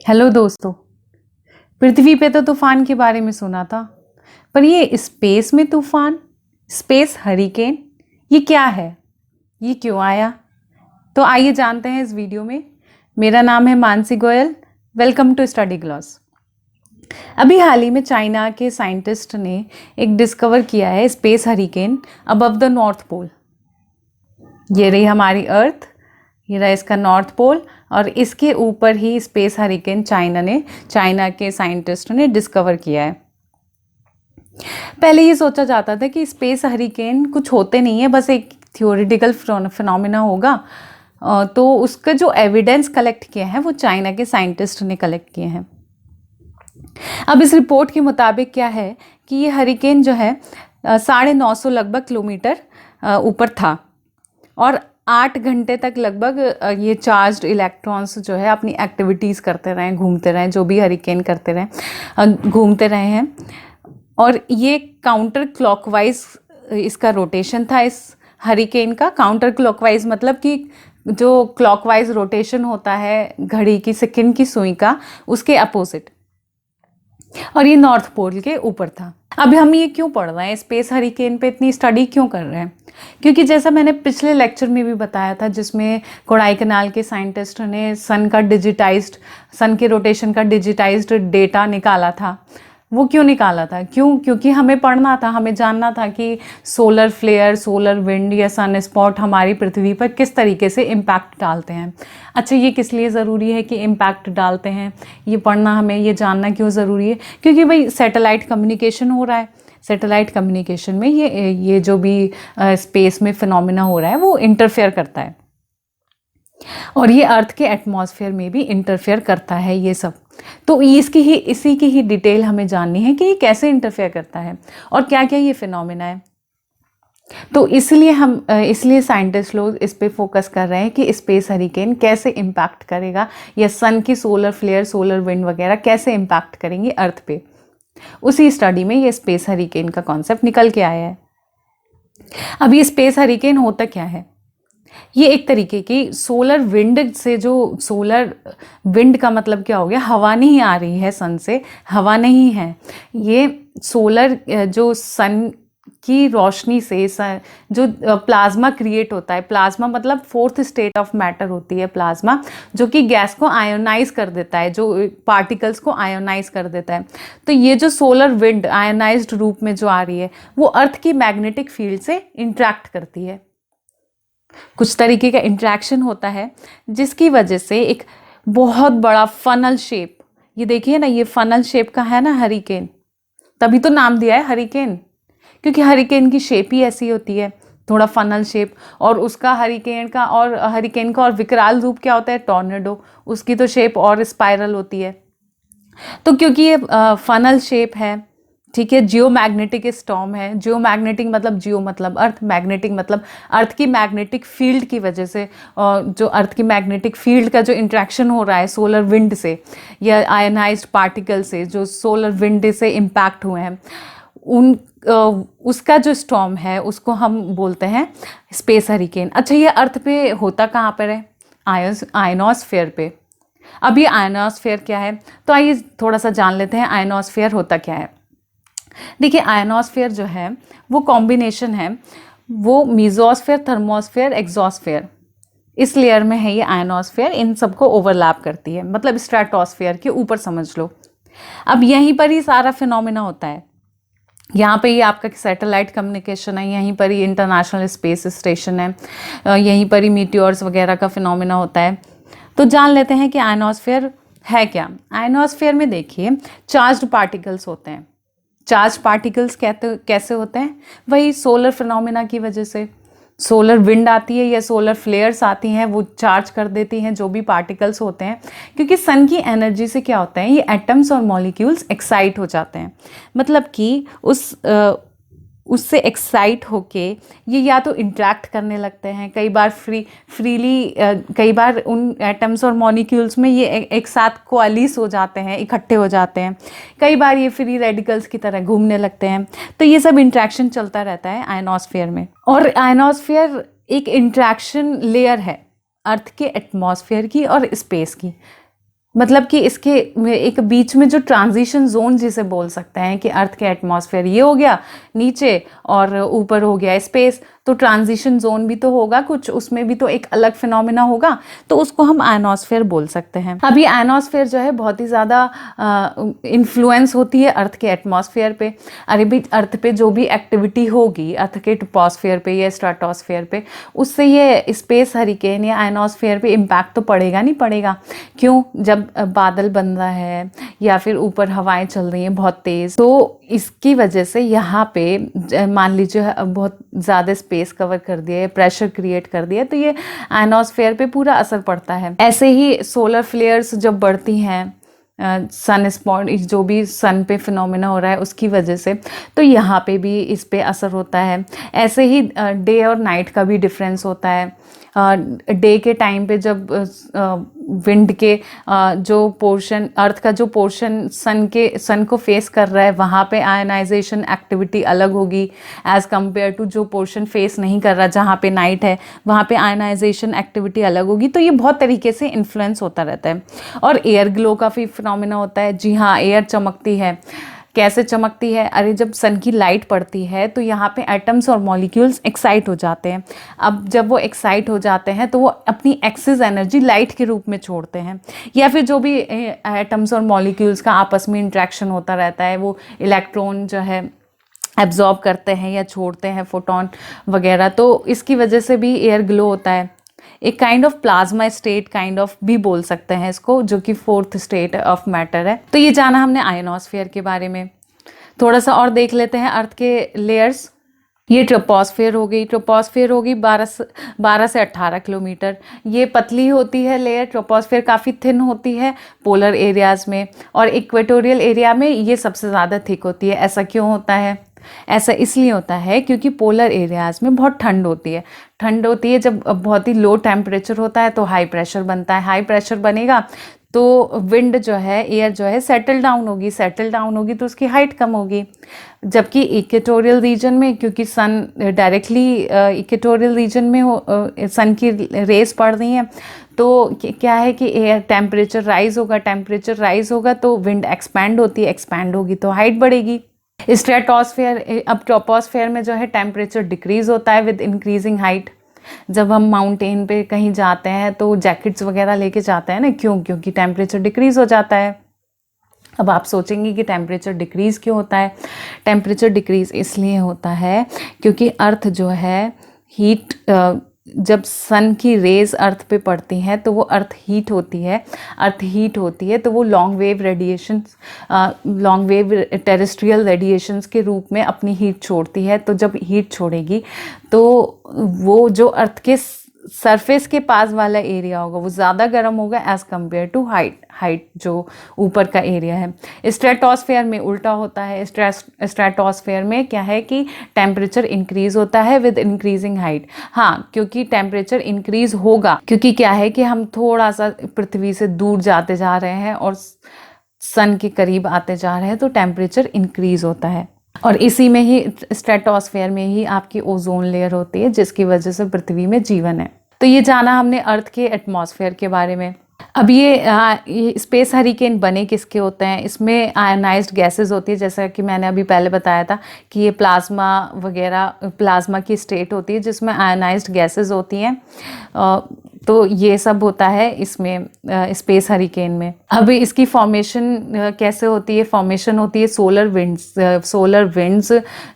Hello दोस्तों। पृथ्वी पे तो तूफान के बारे में सुना था, पर ये स्पेस में तूफान, स्पेस हरिकेन, ये क्या है? ये क्यों आया? तो आइए जानते हैं इस वीडियो में। मेरा नाम है Mansi Goyal. Welcome to study gloss. अभी हाल ही में चाइना के साइंटिस्ट ने एक डिस्कवर किया है space hurricane above the north pole. ये रही हमारी अर्थ, ये रहा इसका नॉर्थ पोल, और इसके ऊपर ही स्पेस हरिकेन चाइना के साइंटिस्ट ने डिस्कवर किया है। पहले ये सोचा जाता था कि स्पेस हरिकेन कुछ होते नहीं है, बस एक थियोरिटिकल फिनोमिना होगा। तो उसका जो एविडेंस कलेक्ट किया है वो चाइना के साइंटिस्ट ने कलेक्ट किए हैं। अब इस रिपोर्ट के मुताबिक क्या है कि ये हरिकेन जो है 950 लगभग किलोमीटर ऊपर था, और 8 घंटे तक लगभग ये चार्ज्ड इलेक्ट्रॉन्स जो है अपनी एक्टिविटीज़ करते रहे, घूमते रहे, जो भी हरिकेन करते रहे घूमते रहे हैं। और ये काउंटर क्लॉकवाइज इसका रोटेशन था। इस हरिकेन का काउंटर क्लॉकवाइज मतलब कि जो क्लॉकवाइज रोटेशन होता है घड़ी की सेकंड की सुई का, उसके अपोजिट। और ये नॉर्थ पोल के ऊपर था। अब हम ये क्यों पढ़ रहे हैं, स्पेस हरिकेन पे इतनी स्टडी क्यों कर रहे हैं? क्योंकि जैसा मैंने पिछले लेक्चर में भी बताया था, जिसमें कोडाईकनाल के साइंटिस्ट ने सन के रोटेशन का डिजिटाइज्ड डेटा निकाला था। वो क्यों निकाला था? क्योंकि हमें पढ़ना था, हमें जानना था कि सोलर फ्लेयर, सोलर विंड या सन स्पॉट हमारी पृथ्वी पर किस तरीके से इम्पैक्ट डालते हैं। अच्छा, ये किस लिए ज़रूरी है कि इम्पैक्ट डालते हैं? ये पढ़ना, हमें ये जानना क्यों ज़रूरी है? क्योंकि भाई सैटेलाइट कम्युनिकेशन हो रहा है। सैटेलाइट कम्युनिकेशन में ये जो भी स्पेस में फिनोमिना हो रहा है वो इंटरफेयर करता है, और ये अर्थ के एटमॉस्फेयर में भी इंटरफेयर करता है ये सब। तो इसी की ही डिटेल हमें जाननी है कि ये कैसे इंटरफेयर करता है और क्या क्या ये फिनोमिना है। तो इसलिए साइंटिस्ट लोग इस पे फोकस कर रहे हैं कि स्पेस हरिकेन कैसे इम्पैक्ट करेगा, या सन की सोलर फ्लेयर, सोलर विंड वगैरह कैसे इम्पैक्ट करेंगी अर्थ पे। उसी स्टडी में ये स्पेस हरिकेन का कॉन्सेप्ट निकल के आया है। अब ये स्पेस हरिकेन होता क्या है? ये एक तरीके की सोलर विंड से, जो सोलर विंड का मतलब क्या हो गया, हवा नहीं आ रही है सन से, हवा नहीं है, ये सोलर जो सन की रोशनी से जो प्लाज्मा क्रिएट होता है। प्लाज्मा मतलब फोर्थ स्टेट ऑफ मैटर होती है प्लाज्मा, जो कि गैस को आयोनाइज कर देता है, जो पार्टिकल्स को आयोनाइज कर देता है। तो ये जो सोलर विंड आयोनाइज्ड रूप में जो आ रही है वो अर्थ की मैग्नेटिक फील्ड से इंटरेक्ट करती है। कुछ तरीके का इंट्रैक्शन होता है, जिसकी वजह से एक बहुत बड़ा फनल शेप, ये देखिए ना, ये फनल शेप का है ना हरिकेन, तभी तो नाम दिया है हरिकेन, क्योंकि हरिकेन की शेप ही ऐसी होती है, थोड़ा फनल शेप। और उसका हरिकेन का और विकराल रूप क्या होता है, टॉर्नेडो, उसकी तो शेप और स्पाइरल होती है। तो क्योंकि ये फनल शेप है, ठीक है, जियोमैग्नेटिक स्टॉर्म है। जियोमैग्नेटिक मतलब जियो मतलब अर्थ, मैग्नेटिक मतलब अर्थ की मैग्नेटिक फील्ड की वजह से, जो अर्थ की मैग्नेटिक फील्ड का जो इंट्रैक्शन हो रहा है सोलर विंड से या आयनाइज्ड पार्टिकल से, जो सोलर विंड से इम्पैक्ट हुए हैं, उसका जो स्टॉर्म है उसको हम बोलते हैं स्पेस हरिकेन। अच्छा, ये अर्थ पे होता कहाँ पर है? आयनोस्फेयर पे। अब ये आयनोस्फेयर क्या है, तो आइए थोड़ा सा जान लेते हैं आयनोस्फेयर होता क्या है। देखिए, आयनोस्फेयर जो है वो कॉम्बिनेशन है, वो मीजोस्फेयर, थर्मोस्फेयर, एक्सोस्फेयर, इस लेयर में है ये आयनोस्फेयर। इन सबको ओवरलैप करती है, मतलब स्ट्रेटोस्फेयर के ऊपर समझ लो। अब यहीं पर ही सारा फिनोमिना होता है। यहाँ पे ये आपका सैटेलाइट कम्युनिकेशन है, यहीं पर ही इंटरनेशनल स्पेस स्टेशन है, यहीं पर ही मीटियोर्स वगैरह का फिनोमिना होता है। तो जान लेते हैं कि आयनोस्फेयर है क्या। आयनोस्फेयर में देखिए चार्ज्ड पार्टिकल्स होते हैं। चार्ज पार्टिकल्स कैसे होते हैं? वही सोलर फिनोमिना की वजह से, सोलर विंड आती है या सोलर फ्लेयर्स आती हैं, वो चार्ज कर देती हैं जो भी पार्टिकल्स होते हैं। क्योंकि सन की एनर्जी से क्या होता है, ये एटम्स और मॉलिक्यूल्स एक्साइट हो जाते हैं, मतलब कि उससे एक्साइट होके ये या तो इंटरेक्ट करने लगते हैं, कई बार फ्रीली, कई बार उन एटम्स और मॉलिक्यूल्स में ये एक साथ कोअलिस हो जाते हैं, इकट्ठे हो जाते हैं, कई बार ये फ्री रेडिकल्स की तरह घूमने लगते हैं। तो ये सब इंटरेक्शन चलता रहता है आयनोस्फेयर में। और आयनोस्फेयर एक इंटरेक्शन लेयर है अर्थ के एटमॉस्फेयर की और स्पेस की। मतलब कि इसके एक बीच में जो ट्रांजिशन जोन जिसे बोल सकते हैं कि अर्थ के एटमॉस्फेयर ये हो गया नीचे और ऊपर हो गया स्पेस, तो ट्रांजिशन जोन भी तो होगा कुछ, उसमें भी तो एक अलग फिनोमिना होगा, तो उसको हम आयनोस्फेयर बोल सकते हैं। अभी आयनोस्फेयर जो है बहुत ही ज़्यादा इन्फ्लुएंस होती है अर्थ के एटमॉस्फेयर पे। अरे भी अर्थ पे जो भी एक्टिविटी होगी अर्थ के ट्रोपोस्फेयर पे या स्ट्रेटोस्फेयर पे, उससे ये स्पेस हरिकेन या आयनोस्फेयर पे इम्पैक्ट तो पड़ेगा नहीं पड़ेगा। क्यों? जब बादल बन रहा है या फिर ऊपर हवाएं चल रही हैं बहुत तेज़, तो इसकी वजह से यहाँ पे मान लीजिए बहुत ज़्यादा स्पेस कवर कर दिया है, प्रेशर क्रिएट कर दिया, तो ये आयनोस्फेयर पे पूरा असर पड़ता है। ऐसे ही सोलर फ्लेयर्स जब बढ़ती हैं सन स्पॉट, जो भी सन पे फिनोमेना हो रहा है उसकी वजह से, तो यहाँ पे भी इस पे असर होता है। ऐसे ही डे और नाइट का भी डिफरेंस होता है। डे के टाइम पे जब विंड के जो पोर्शन, अर्थ का जो पोर्शन सन को फेस कर रहा है, वहाँ पे आयनाइजेशन एक्टिविटी अलग होगी एज कम्पेयर टू जो पोर्शन फेस नहीं कर रहा, जहाँ पे नाइट है वहाँ पे आयनाइजेशन एक्टिविटी अलग होगी। तो ये बहुत तरीके से इन्फ्लुएंस होता रहता है। और एयर ग्लो का भी फिनोमेना होता है। जी हाँ, एयर चमकती है। कैसे चमकती है? अरे जब सन की लाइट पड़ती है तो यहाँ पे एटम्स और मॉलिक्यूल्स एक्साइट हो जाते हैं। अब जब वो एक्साइट हो जाते हैं तो वो अपनी एक्सेस एनर्जी लाइट के रूप में छोड़ते हैं, या फिर जो भी एटम्स और मॉलिक्यूल्स का आपस में इंट्रैक्शन होता रहता है, वो इलेक्ट्रॉन जो है एब्जॉर्ब करते हैं या छोड़ते हैं फोटोन वगैरह, तो इसकी वजह से भी एयर ग्लो होता है। एक kind of plasma state kind of भी बोल सकते हैं इसको, जो कि फोर्थ स्टेट ऑफ मैटर है। तो ये जाना हमने आयनोस्फेयर के बारे में। थोड़ा सा और देख लेते हैं अर्थ के लेयर्स। ये ट्रोपोस्फेयर हो गई। ट्रोपोस्फेयर होगी 12 से 18 किलोमीटर। ये पतली होती है लेयर। ट्रोपोस्फेयर काफ़ी थिन होती है पोलर एरियाज में, और इक्वेटोरियल एरिया में ये सबसे ज़्यादा थिक होती है। ऐसा क्यों होता है? ऐसा इसलिए होता है क्योंकि पोलर एरियाज में बहुत ठंड होती है। ठंड होती है, जब बहुत ही लो टेम्परेचर होता है तो हाई प्रेशर बनता है। हाई प्रेशर बनेगा तो विंड जो है, एयर जो है सेटल डाउन होगी। सेटल डाउन होगी तो उसकी हाइट कम होगी। जबकि इक्वेटोरियल रीजन में, क्योंकि सन डायरेक्टली इक्वेटोरियल रीजन में सन की रेस पड़ रही हैं, तो क्या है कि एयर टेम्परेचर राइज होगा। टेम्परेचर राइज होगा तो विंड एक्सपैंड होती है। एक्सपैंड होगी तो हाइट बढ़ेगी। स्ट्रेटोस्फेयर, अब ट्रोपोस्फेयर में जो है टेम्परेचर डिक्रीज होता है विद इंक्रीजिंग हाइट। जब हम माउंटेन पे कहीं जाते हैं तो जैकेट्स वगैरह लेके जाते हैं ना, क्योंकि टेम्परेचर डिक्रीज हो जाता है। अब आप सोचेंगे कि टेम्परेचर डिक्रीज़ क्यों होता है? टेम्परेचर डिक्रीज़ इसलिए होता है क्योंकि अर्थ जो है हीट, जब सन की रेज अर्थ पे पड़ती हैं तो वो अर्थ हीट होती है। अर्थ हीट होती है तो वो long wave radiations, long wave terrestrial radiations के रूप में अपनी हीट छोड़ती है। तो जब हीट छोड़ेगी तो वो जो अर्थ के सरफेस के पास वाला एरिया होगा वो ज़्यादा गर्म होगा एज़ कम्पेयर टू हाइट जो ऊपर का एरिया है। स्ट्रेटोस्फेयर में उल्टा होता है। स्ट्रेटोस्फेयर में क्या है कि टेम्परेचर इंक्रीज होता है विद इंक्रीजिंग हाइट। हाँ, क्योंकि टेम्परेचर इंक्रीज होगा, क्योंकि क्या है कि हम थोड़ा सा पृथ्वी से दूर जाते जा रहे हैं और सन के करीब आते जा रहे हैं, तो टेम्परेचर इंक्रीज होता है। और इसी में ही, स्ट्रेटोस्फेयर में ही आपकी ओजोन लेयर होती है, जिसकी वजह से पृथ्वी में जीवन है। तो ये जाना हमने अर्थ के एटमॉस्फेयर के बारे में। अब ये स्पेस हरिकेन बने किसके होते हैं? इसमें आयनाइज्ड गैसेस होती है, जैसा कि मैंने अभी पहले बताया था कि ये प्लाज्मा वगैरह, प्लाज्मा की स्टेट होती है जिसमें आयनाइज्ड गैसेस होती हैं। तो ये सब होता है इसमें स्पेस हरिकेन में। अब इसकी फॉर्मेशन कैसे होती है? फॉर्मेशन होती है सोलर विंड्स। सोलर विंड्स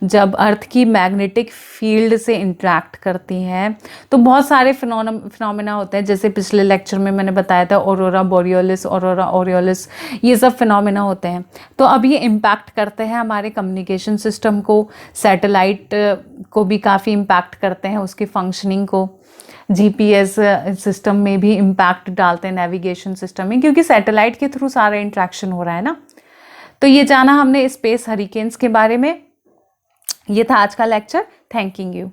जब अर्थ की मैग्नेटिक फील्ड से इंटरेक्ट करती हैं तो बहुत सारे फिनोमेना होते हैं। जैसे पिछले लेक्चर में मैंने बताया था ऑरोरा बोरियोलिस, ऑरोरा ओरियोलिस, ये सब फिनोमेना होते हैं। तो अब ये इम्पैक्ट करते हैं हमारे कम्युनिकेशन सिस्टम को, सैटेलाइट को भी काफ़ी इम्पैक्ट करते हैं, उसकी फंक्शनिंग को। जीपीएस सिस्टम में भी इम्पैक्ट डालते हैं, नेविगेशन सिस्टम में, क्योंकि सैटेलाइट के थ्रू सारा इंट्रैक्शन हो रहा है ना। तो ये जाना हमने स्पेस हरिकेन्स के बारे में। ये था आज का लेक्चर। Thanking you.